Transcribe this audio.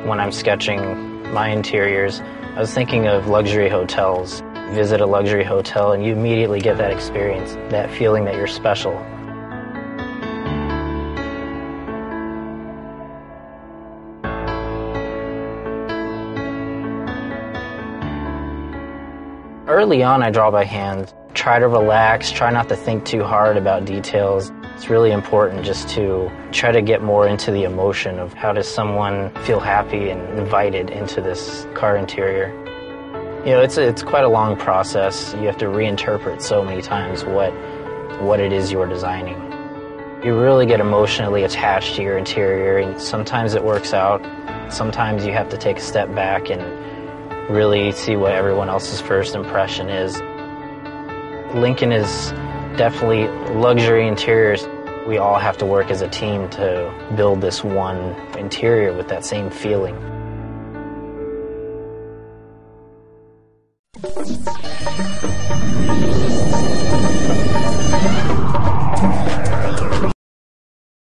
When I'm sketching my interiors, I was thinking of luxury hotels. Visit a luxury hotel and you immediately get that experience, that feeling that you're special. Early on, I draw by hand. Try to relax, try not to think too hard about details. It's really important just to try to get more into the emotion of how does someone feel happy and invited into this car interior. You know, it's quite a long process. You have to reinterpret so many times what it is you're designing. You really get emotionally attached to your interior, and sometimes it works out. Sometimes you have to take a step back and really see what everyone else's first impression is. Lincoln is definitely luxury interiors. We all have to work as a team to build this one interior with that same feeling.